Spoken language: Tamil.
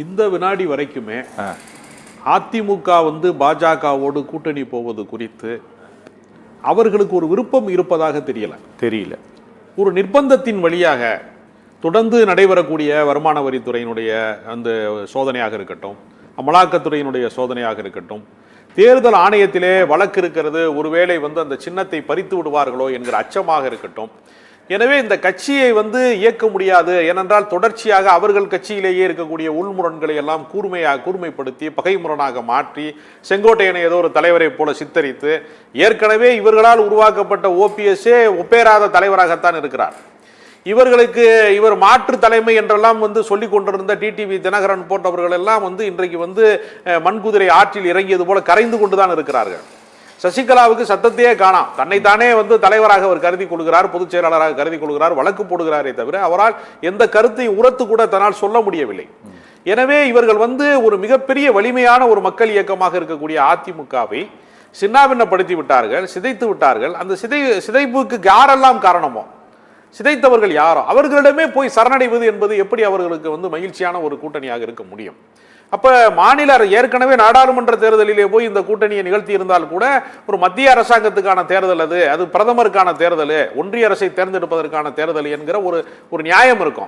இந்த வினாடி வரைக்குமே அதிமுக பாஜகவோடு கூட்டணி போவது குறித்து அவர்களுக்கு ஒரு விருப்பம் இருப்பதாக தெரியல. ஒரு நிர்பந்தத்தின் வழியாக தொடர்ந்து நடைபெறக்கூடிய வருமான வரித்துறையினுடைய அந்த சோதனையாக இருக்கட்டும், அமலாக்கத்துறையினுடைய சோதனையாக இருக்கட்டும், தேர்தல் ஆணையத்திலே வழக்கு இருக்கிறது, ஒருவேளை அந்த சின்னத்தை பறித்து விடுவார்களோ என்கிற அச்சமாக இருக்கட்டும். எனவே இந்த கட்சியை இயக்க முடியாது. ஏனென்றால் தொடர்ச்சியாக அவர்கள் கட்சியிலேயே இருக்கக்கூடிய உள்முரண்களை எல்லாம் கூர்மைப்படுத்தி பகைமுரணாக மாற்றி செங்கோட்டையனை ஏதோ ஒரு தலைவரை போல சித்தரித்து ஏற்கனவே இவர்களால் உருவாக்கப்பட்ட ஓபிஎஸ்ஏ ஒப்பேராத தலைவராகத்தான் இருக்கிறார். இவர்களுக்கு இவர் மாற்று தலைமை என்றெல்லாம் சொல்லிக் கொண்டிருந்த டிடிவி தினகரன் போன்றவர்கள் எல்லாம் இன்றைக்கு மண்குதிரை ஆற்றில் இறங்கியது போல கரைந்து கொண்டுதான் இருக்கிறார்கள். சசிகலாவுக்கு சத்தத்தையே காணாம். தன்னைத்தானே தலைவராக அவர் கருதி கொள்கிறார், பொதுச் செயலாளராக கருதி கொள்கிறார், வழக்கு போடுகிறாரே தவிர அவரால் எந்த கருத்தையும் உரத்து கூட தன்னால் சொல்ல முடியவில்லை. எனவே இவர்கள் ஒரு மிகப்பெரிய வலிமையான ஒரு மக்கள் இயக்கமாக இருக்கக்கூடிய அதிமுகவை சின்னாபின்னப்படுத்தி விட்டார்கள், சிதைத்து விட்டார்கள். அந்த சிதைப்புக்கு யாரெல்லாம் காரணமோ, சிதைத்தவர்கள் யாரோ அவர்களிடமே போய் சரணடைவது என்பது எப்படி அவர்களுக்கு மகிழ்ச்சியான ஒரு கூட்டணியாக இருக்க முடியும்? அப்ப மாநில ஏற்கனவே நாடாளுமன்ற தேர்தலிலே போய் இந்த கூட்டணியை நிகழ்த்தி இருந்தால் கூட ஒரு மத்திய அரசாங்கத்துக்கான தேர்தல், அது பிரதமருக்கான தேர்தல், ஒன்றிய அரசை தேர்ந்தெடுப்பதற்கான தேர்தல் என்கிற ஒரு நியாயம் இருக்கும்.